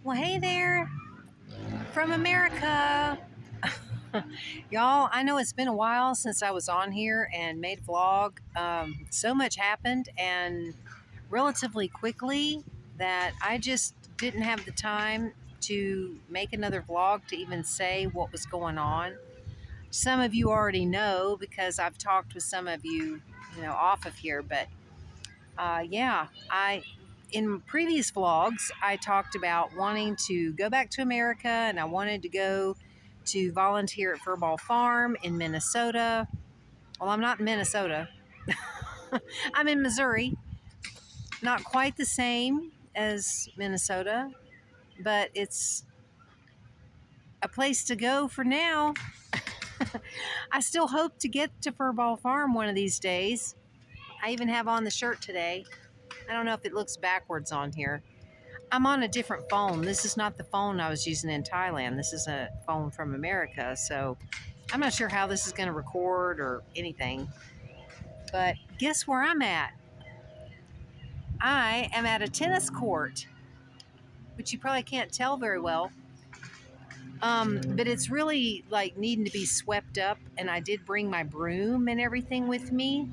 Well, hey there from America. Y'all, I know it's been a while since I was on here and made a vlog. So much happened and relatively quickly that I just didn't have the time to make another vlog to even say what was going on. Some of you already know because I've talked with some of you, off of here, but yeah, in previous vlogs, I talked about wanting to go back to America and I wanted to go to volunteer at Furball Farm in Minnesota. Well, I'm not in Minnesota. I'm in Missouri. Not quite the same as Minnesota, but it's a place to go for now. I still hope to get to Furball Farm one of these days. I even have on the shirt today. I don't know if it looks backwards on here. I'm on a different phone. This is not the phone I was using in Thailand. This is a phone from America. So I'm not sure how this is going to record or anything. But guess where I'm at? I am at a tennis court, which you probably can't tell very well. But it's really like needing to be swept up. And I did bring my broom and everything with me.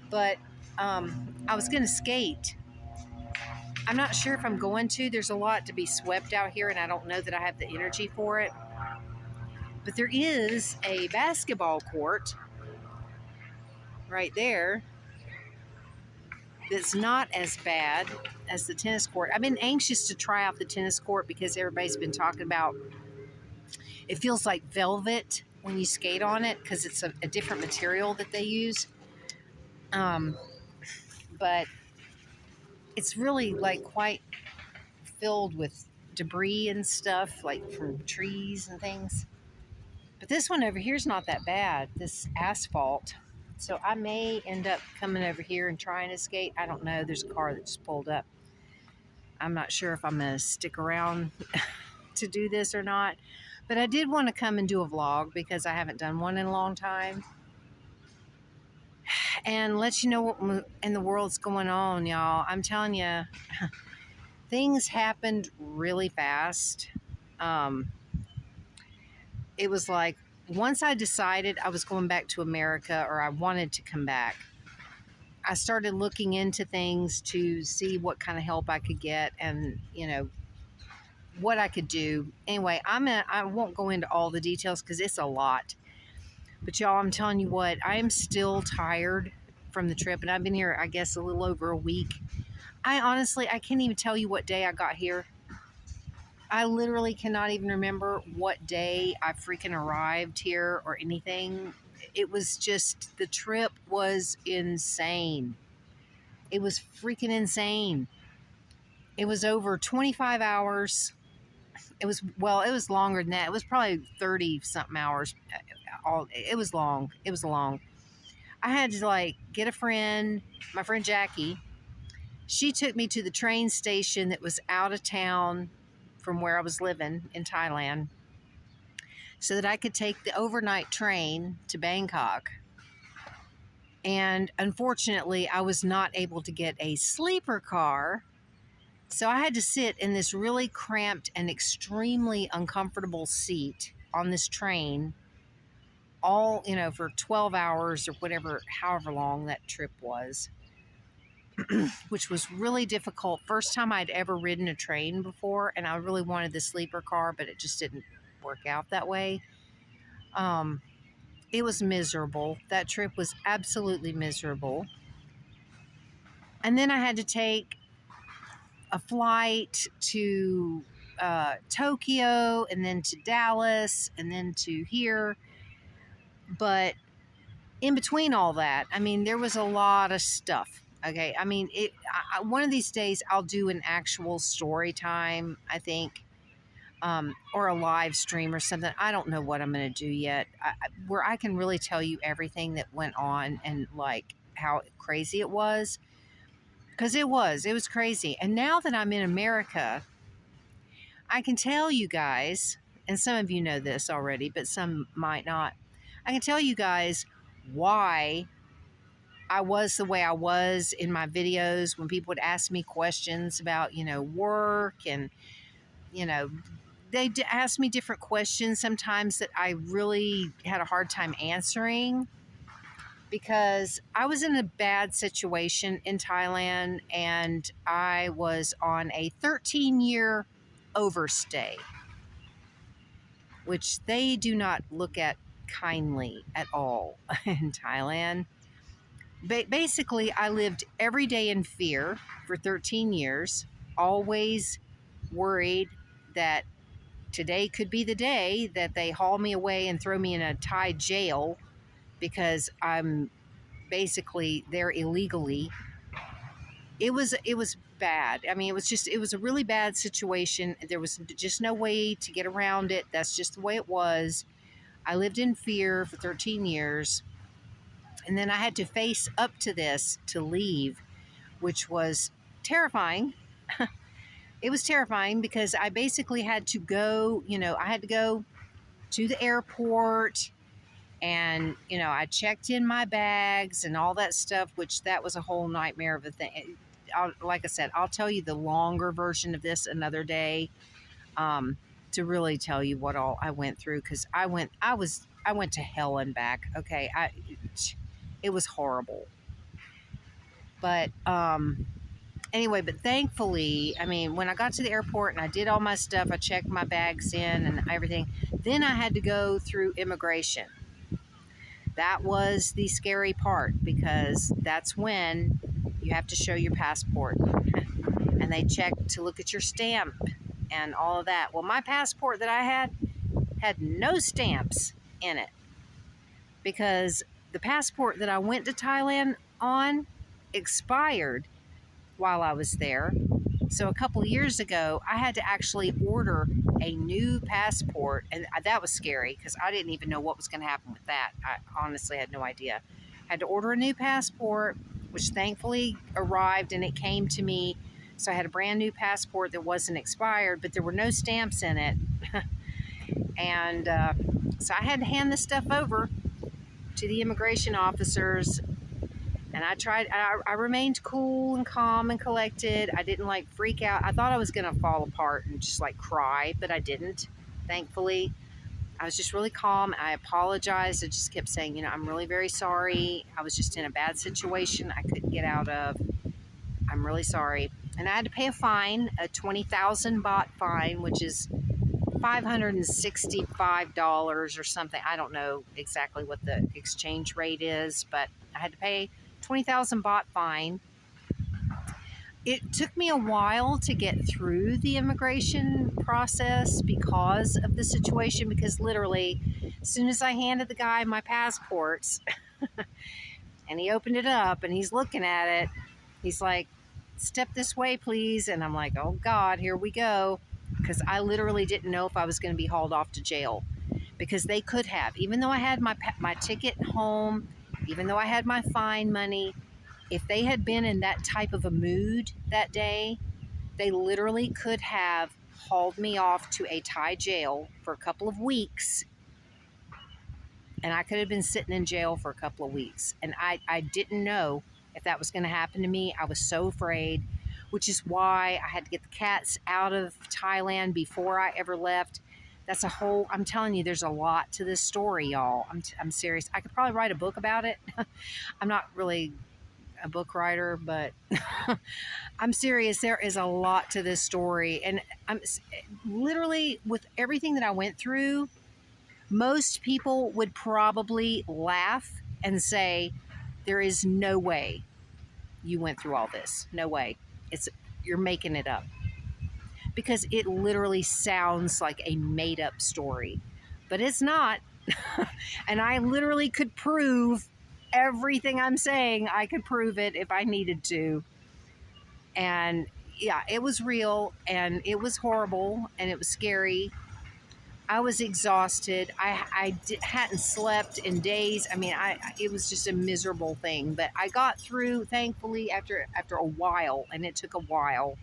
But I was going to skate. I'm not sure if I'm going to. There's a lot to be swept out here, and I don't know that I have the energy for it. But there is a basketball court right there that's not as bad as the tennis court. I've been anxious to try out the tennis court because everybody's been talking about it feels like velvet when you skate on it because it's a different material that they use. But it's really like quite filled with debris and stuff like from trees and things. But this one over here is not that bad, this asphalt. So I may end up coming over here and trying to skate. I don't know. There's a car that just pulled up. I'm not sure if I'm going to stick around to do this or not. But I did want to come and do a vlog because I haven't done one in a long time. And let you know what in the world's going on, y'all. I'm telling you, things happened really fast. It was like once I decided I was going back to America or I wanted to come back, I started looking into things to see what kind of help I could get and, what I could do. Anyway, I won't go into all the details because it's a lot. But y'all, I'm telling you what, I am still tired from the trip. And I've been here, I guess, a little over a week. I can't even tell you what day I got here. I literally cannot even remember what day I freaking arrived here or anything. It was just, the trip was insane. It was freaking insane. It was over 25 hours. It was longer than that. It was probably 30 something hours. It was long. I had to get a friend, my friend Jackie. She took me to the train station that was out of town from where I was living in Thailand so that I could take the overnight train to Bangkok. And unfortunately, I was not able to get a sleeper car. So I had to sit in this really cramped and extremely uncomfortable seat on this train all, for 12 hours or whatever, however long that trip was, which was really difficult. First time I'd ever ridden a train before, and I really wanted the sleeper car, but it just didn't work out that way. It was miserable. That trip was absolutely miserable. And then I had to take a flight to Tokyo and then to Dallas and then to here. But in between all that, there was a lot of stuff. Okay. One of these days I'll do an actual story time, I think, or a live stream or something. I don't know what I'm going to do yet, where I can really tell you everything that went on and how crazy it was. Because it was crazy. And now that I'm in America, I can tell you guys, and some of you know this already, but some might not. I can tell you guys why I was the way I was in my videos when people would ask me questions about, work and you know, they asked me different questions sometimes that I really had a hard time answering because I was in a bad situation in Thailand and I was on a 13-year overstay, which they do not look at kindly at all in Thailand. Basically, I lived every day in fear for 13 years, always worried that today could be the day that they haul me away and throw me in a Thai jail because I'm basically there illegally. It was bad. I mean, it was a really bad situation. There was just no way to get around it. That's just the way it was. I lived in fear for 13 years. And then I had to face up to this to leave, which was terrifying. It was terrifying because I basically had to go, I had to go to the airport and, I checked in my bags and all that stuff, which that was a whole nightmare of a thing. Like I said, I'll tell you the longer version of this another day, to really tell you what all I went through because I went to hell and back. Okay, it was horrible, but anyway, but thankfully, I mean, when I got to the airport and I did all my stuff, I checked my bags in and everything. Then I had to go through immigration. That was the scary part because that's when you have to show your passport and they check to look at your stamp and all of that. Well, my passport that I had no stamps in it because the passport that I went to Thailand on expired while I was there. So a couple of years ago, I had to actually order a new passport, and that was scary because I didn't even know what was going to happen with that. I honestly had no idea. I had to order a new passport, which thankfully arrived and it came to me. So I had a brand new passport that wasn't expired, but there were no stamps in it. And so I had to hand this stuff over to the immigration officers. And I remained cool and calm and collected. I didn't like freak out. I thought I was going to fall apart and just like cry, but I didn't, thankfully. I was just really calm. I apologized. I just kept saying, I'm really very sorry. I was just in a bad situation I couldn't get out of. I'm really sorry. And I had to pay a fine, a 20,000 baht fine, which is $565 or something. I don't know exactly what the exchange rate is, but I had to pay 20,000 baht fine. It took me a while to get through the immigration process because of the situation, because literally as soon as I handed the guy my passports and he opened it up and he's looking at it, he's like, "Step this way, please." And I'm like, oh God, here we go. Because I literally didn't know if I was going to be hauled off to jail, because they could have, even though I had my ticket home, even though I had my fine money, if they had been in that type of a mood that day, they literally could have hauled me off to a Thai jail for a couple of weeks. And I could have been sitting in jail for a couple of weeks. And I didn't know if that was going to happen to me. I was so afraid, which is why I had to get the cats out of Thailand before I ever left. That's I'm telling you, there's a lot to this story, y'all. I'm serious. I could probably write a book about it. I'm not really a book writer, but I'm serious. There is a lot to this story. And I'm literally, with everything that I went through, most people would probably laugh and say, there is no way you went through all this. No way. You're making it up. Because it literally sounds like a made up story, but it's not. And I literally could prove everything I'm saying. I could prove it if I needed to. And yeah, it was real and it was horrible and it was scary. I was exhausted. I hadn't slept in days. I mean, it was just a miserable thing, but I got through, thankfully, after a while, and it took a while.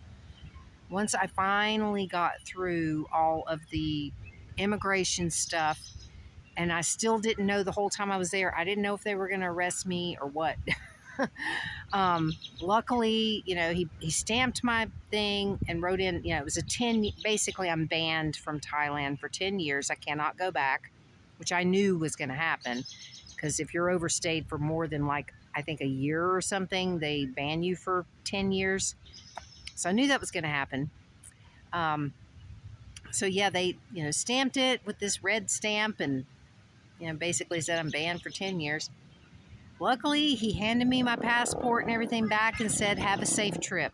Once I finally got through all of the immigration stuff, and I still didn't know the whole time I was there, I didn't know if they were going to arrest me or what. Luckily, he stamped my thing and wrote in, it was a 10, basically I'm banned from Thailand for 10 years. I cannot go back, which I knew was going to happen because if you're overstayed for more than like, I think a year or something, they ban you for 10 years. So I knew that was going to happen. So yeah, they, stamped it with this red stamp and, basically said I'm banned for 10 years. Luckily, he handed me my passport and everything back and said, have a safe trip.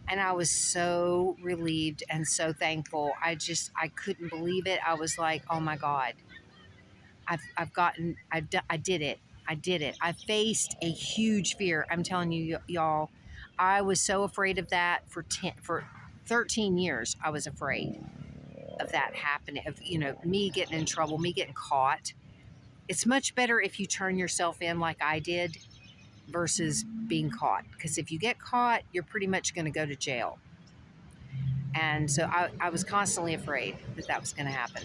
And I was so relieved and so thankful. I couldn't believe it. I was like, oh my God, I did it. I did it. I faced a huge fear. I'm telling you, y'all, I was so afraid of that for 13 years. I was afraid of that happening, of, me getting in trouble, me getting caught. It's much better if you turn yourself in like I did versus being caught. Because if you get caught, you're pretty much going to go to jail. And so I was constantly afraid that that was going to happen.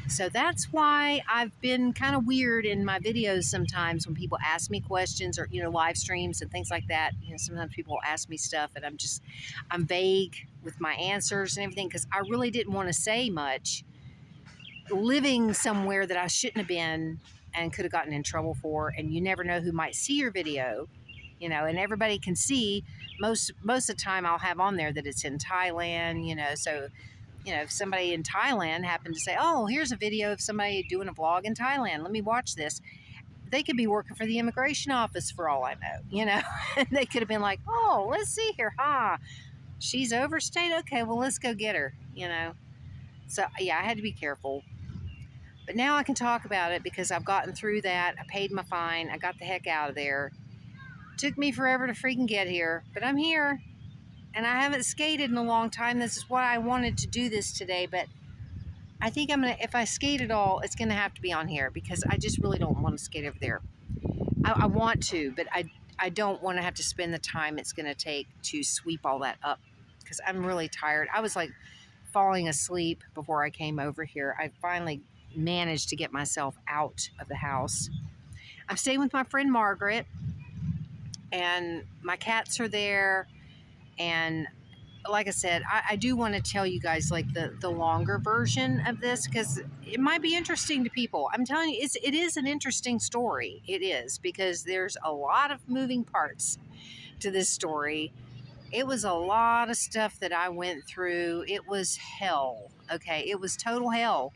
So that's why I've been kind of weird in my videos sometimes when people ask me questions or, live streams and things like that. Sometimes people ask me stuff and I'm vague with my answers and everything because I really didn't want to say much. Living somewhere that I shouldn't have been and could have gotten in trouble for, and you never know who might see your video, and everybody can see. Most of the time I'll have on there that it's in Thailand, so if somebody in Thailand happened to say, oh, here's a video of somebody doing a vlog in Thailand, let me watch this, they could be working for the immigration office for all I know, and they could have been like, oh, let's see here, she's overstayed, okay, well, let's go get her, so yeah, I had to be careful. But now I can talk about it because I've gotten through that. I paid my fine. I got the heck out of there. Took me forever to freaking get here, but I'm here. And I haven't skated in a long time. This is why I wanted to do this today, but I think if I skate at all, it's gonna have to be on here because I just really don't want to skate over there. I want to, but I don't want to have to spend the time it's gonna take to sweep all that up because I'm really tired. I was like falling asleep before I came over here. I finally managed to get myself out of the house. I'm staying with my friend Margaret, and my cats are there. And like I said, I do want to tell you guys like the longer version of this because it might be interesting to people. I'm telling you, it is an interesting story. It is because there's a lot of moving parts to this story. It was a lot of stuff that I went through. It was hell. Okay, it was total hell.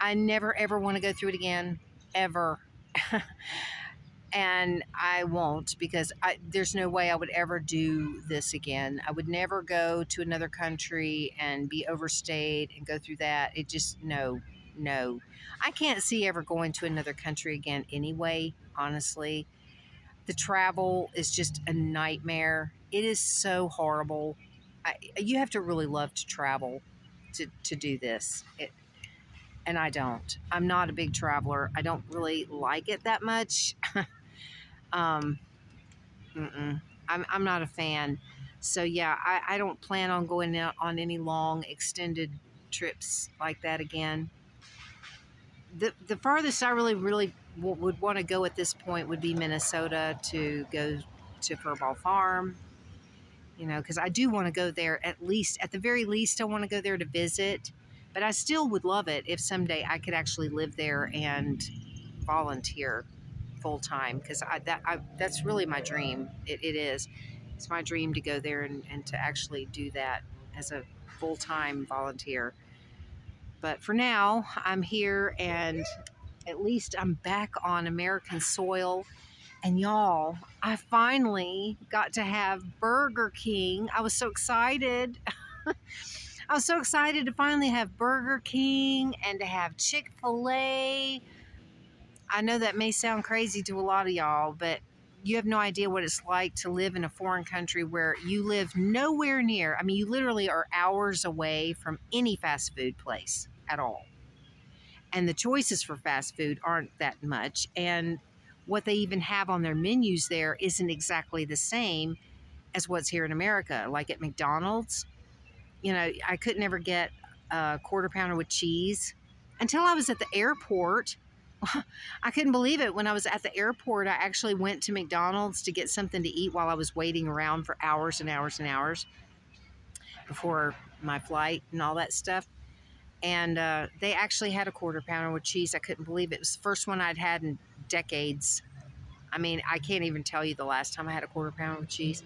I never ever want to go through it again, ever. And I won't because there's no way I would ever do this again. I would never go to another country and be overstayed and go through that. It just, no. I can't see ever going to another country again anyway, honestly. The travel is just a nightmare. It is so horrible. You have to really love to travel to do this. And I don't. I'm not a big traveler. I don't really like it that much. I'm not a fan. So yeah, I don't plan on going out on any long extended trips like that again. The farthest I really would want to go at this point would be Minnesota to go to Furball Farm. Because I do want to go there at the very least, I want to go there to visit. But I still would love it if someday I could actually live there and volunteer full time because that's really my dream. It is. It's my dream to go there and to actually do that as a full-time volunteer. But for now, I'm here and at least I'm back on American soil. And y'all, I finally got to have Burger King. I was so excited. I was so excited to finally have Burger King and to have Chick-fil-A. I know that may sound crazy to a lot of y'all, but you have no idea what it's like to live in a foreign country where you live nowhere near. I mean, you literally are hours away from any fast food place at all. And the choices for fast food aren't that much. And what they even have on their menus there isn't exactly the same as what's here in America. Like at McDonald's, I could never get a quarter pounder with cheese until I was at the airport I couldn't believe it. When I was at the airport, I actually went to McDonald's to get something to eat while I was waiting around for hours and hours and hours before my flight and all that stuff. And they actually had a quarter pounder with cheese. I couldn't believe it. It was the first one I'd had in decades. I mean, I can't even tell you the last time I had a quarter pounder with cheese.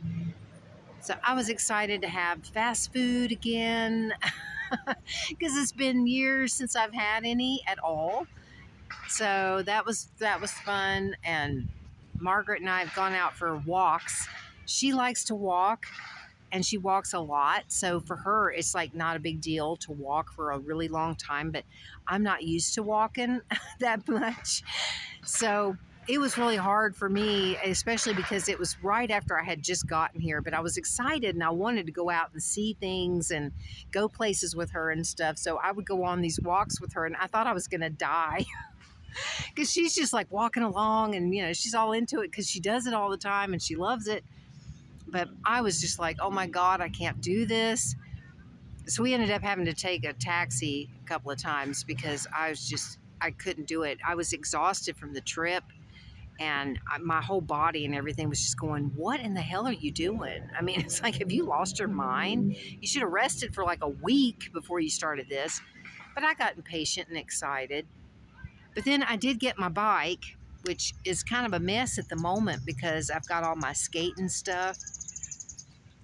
So I was excited to have fast food again because it's been years since I've had any at all. So that was fun. And Margaret and I have gone out for walks. She likes to walk, and she walks a lot. So for her, it's like not a big deal to walk for a really long time, but I'm not used to walking that much. So it was really hard for me, especially because it was right after I had just gotten here, but I was excited and I wanted to go out and see things and go places with her and stuff. So I would go on these walks with her, and I thought I was going to die because she's just like walking along, and she's all into it because she does it all the time and she loves it. But I was just like, oh my God, I can't do this. So we ended up having to take a taxi a couple of times because I couldn't do it. I was exhausted from the trip, and my whole body and everything was just going, what in the hell are you doing? I mean, it's like, have you lost your mind? You should have rested for like a week before you started this. But I got impatient and excited. But then I did get my bike, which is kind of a mess at the moment because I've got all my skating stuff.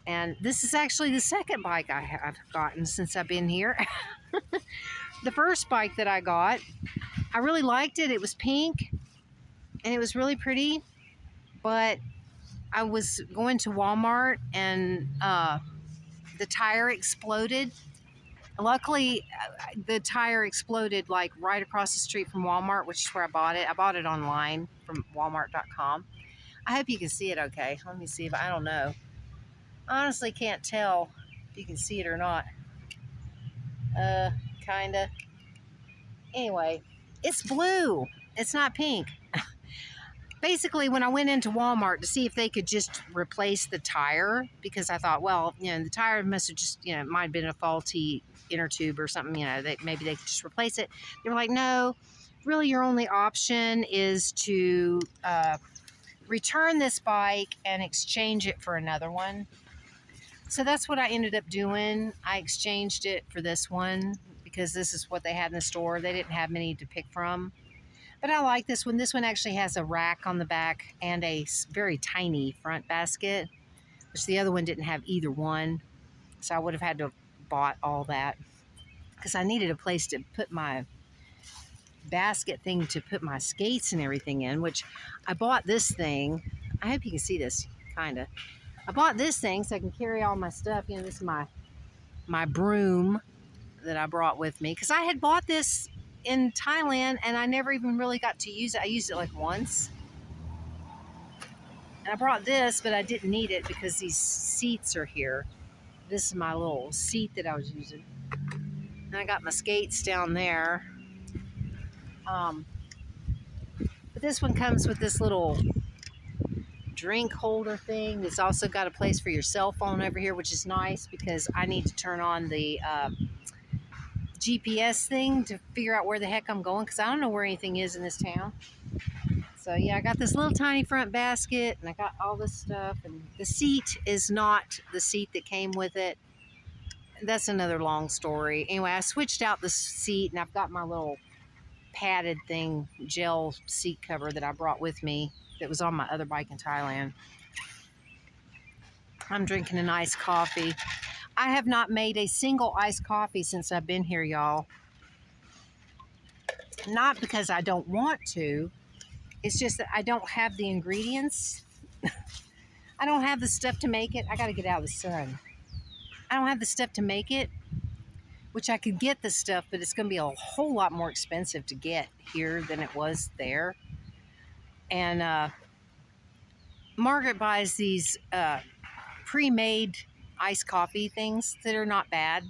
And this is actually the second bike I have gotten since I've been here. The first bike that I got, I really liked it. It was pink and it was really pretty. But I was going to Walmart, and the tire exploded. Luckily, the tire exploded like right across the street from Walmart, which is where I bought it. I bought it online from walmart.com. I hope you can see it okay. Let me see if I don't know. I honestly can't tell if you can see it or not. Kinda. Anyway, it's blue. It's not pink. Basically, when I went into Walmart to see if they could just replace the tire, because I thought, well, the tire must have just, it might have been a faulty inner tube or something, that maybe they could just replace it. They were like, no, really your only option is to return this bike and exchange it for another one. So that's what I ended up doing. I exchanged it for this one because this is what they had in the store. They didn't have many to pick from. But I like this one. This one actually has a rack on the back and a very tiny front basket, which the other one didn't have either one. So I would have had to have bought all that because I needed a place to put my basket thing to put my skates and everything in, which I bought this thing. I hope you can see this, kind of. I bought this thing so I can carry all my stuff. This is my broom that I brought with me because I had bought this in Thailand and I never even really got to use it. I used it like once. And I brought this, but I didn't need it because these seats are here. This is my little seat that I was using. And I got my skates down there. But this one comes with this little drink holder thing. It's also got a place for your cell phone over here, which is nice because I need to turn on the GPS thing to figure out where the heck I'm going because I don't know where anything is in this town. So yeah, I got this little tiny front basket and I got all this stuff, and the seat is not the seat that came with it. That's another long story. Anyway, I switched out the seat and I've got my little padded thing, gel seat cover that I brought with me that was on my other bike in Thailand. I'm drinking an iced coffee. I have not made a single iced coffee since I've been here, y'all. Not because I don't want to. It's just that I don't have the ingredients. I don't have the stuff to make it. I got to get out of the sun. I don't have the stuff to make it, which I could get the stuff, but it's going to be a whole lot more expensive to get here than it was there. And Margaret buys these pre-made iced coffee things that are not bad.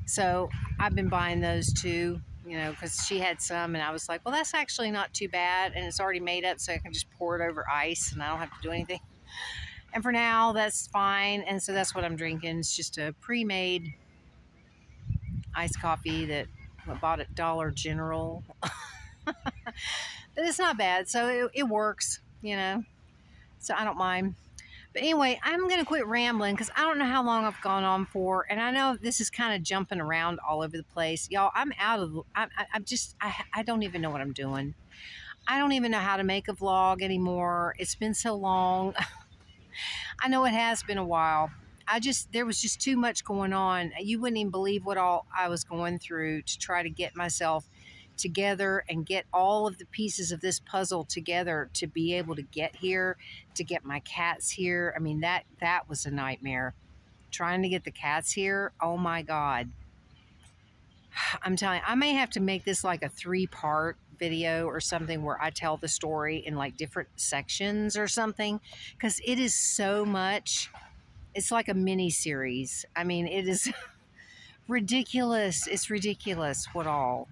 So I've been buying those too, because she had some and I was like, well, that's actually not too bad. And it's already made up, so I can just pour it over ice and I don't have to do anything. And for now, that's fine. And so that's what I'm drinking. It's just a pre-made iced coffee that I bought at Dollar General. But it's not bad. So it works, you know. So I don't mind. But anyway, I'm going to quit rambling because I don't know how long I've gone on for. And I know this is kind of jumping around all over the place. Y'all, I'm out of, I'm just, I don't even know what I'm doing. I don't even know how to make a vlog anymore. It's been so long. I know it has been a while. There was just too much going on. You wouldn't even believe what all I was going through to try to get myself together and get all of the pieces of this puzzle together to be able to get here, to get my cats here. I mean, that was a nightmare. Trying to get the cats here. Oh my God. I'm telling you, I may have to make this like a 3-part video or something where I tell the story in like different sections or something, because it is so much. It's like a mini series. I mean, it is ridiculous. It's ridiculous what all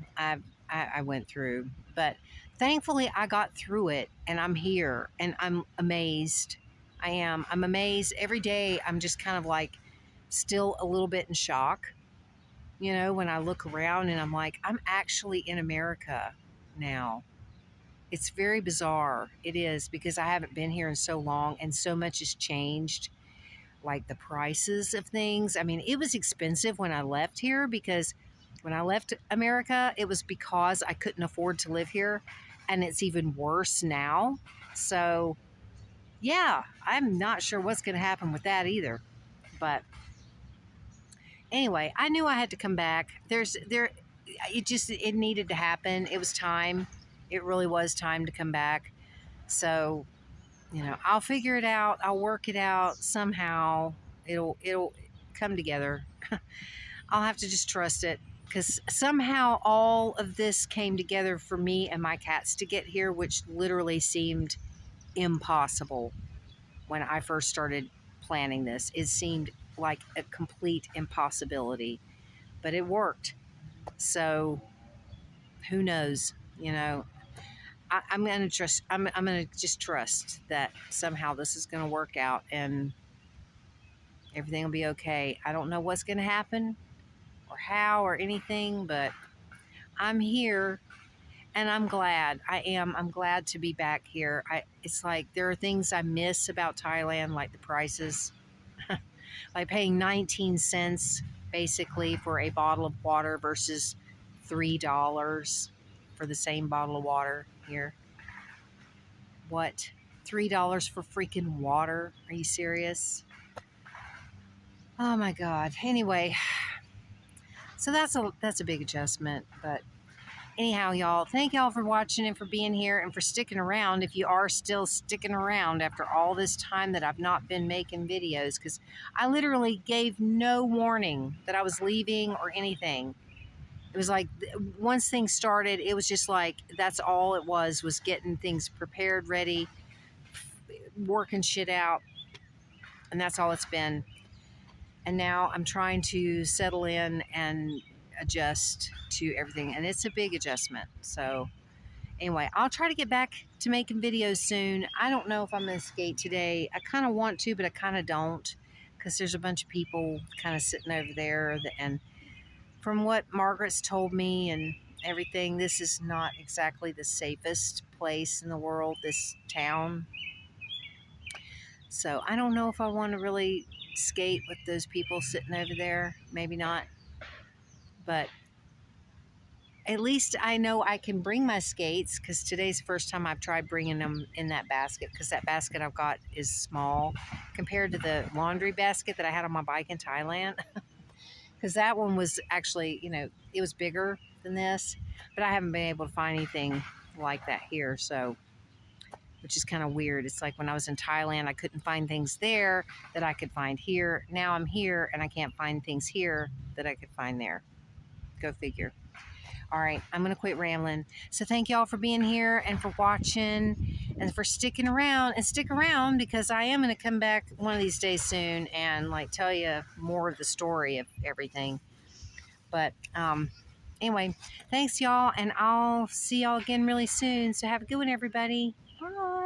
I went through. But thankfully, I got through it and I'm here and I'm amazed. I am. I'm amazed every day. I'm just kind of like still a little bit in shock, you know, when I look around and I'm like, I'm actually in America now. It's very bizarre. It is, because I haven't been here in so long and so much has changed, like the prices of things. I mean, it was expensive when I left here, because when I left America, it was because I couldn't afford to live here, and it's even worse now. So, yeah, I'm not sure what's going to happen with that either. But anyway, I knew I had to come back. It needed to happen. It was time. It really was time to come back. So, you know, I'll figure it out. I'll work it out somehow. It'll come together. I'll have to just trust it, because somehow all of this came together for me and my cats to get here, which literally seemed impossible when I first started planning this. It seemed like a complete impossibility, but it worked. So who knows? You know, I'm gonna trust. I'm gonna just trust that somehow this is gonna work out and everything will be okay. I don't know what's gonna happen or how or anything, but I'm here and I'm glad. I am. I'm glad to be back here. It's like there are things I miss about Thailand, like the prices, like paying 19 cents basically for a bottle of water versus $3 for the same bottle of water here. What? $3 for freaking water? Are you serious? Oh my God. Anyway, so that's a big adjustment, but anyhow, y'all, thank y'all for watching and for being here and for sticking around. If you are still sticking around after all this time that I've not been making videos, because I literally gave no warning that I was leaving or anything. It was like once things started, it was just like that's all it was getting things prepared, ready, working shit out, and that's all it's been. And now I'm trying to settle in and adjust to everything, and it's a big adjustment. So anyway, I'll try to get back to making videos soon. I don't know if I'm going to skate today. I kind of want to, but I kind of don't, because there's a bunch of people kind of sitting over there. And from what Margaret's told me and everything, this is not exactly the safest place in the world, this town. So I don't know if I want to really skate with those people sitting over there. Maybe not. But at least I know I can bring my skates, because today's the first time I've tried bringing them in that basket, because that basket I've got is small compared to the laundry basket that I had on my bike in Thailand. Because that one was actually, you know, it was bigger than this, but I haven't been able to find anything like that here. So, which is kind of weird. It's like when I was in Thailand, I couldn't find things there that I could find here. Now I'm here and I can't find things here that I could find there. Go figure. All right, I'm going to quit rambling. So thank y'all for being here and for watching and for sticking around. And stick around, because I am going to come back one of these days soon and like tell you more of the story of everything. But anyway, thanks y'all, and I'll see y'all again really soon. So have a good one, everybody. Bye.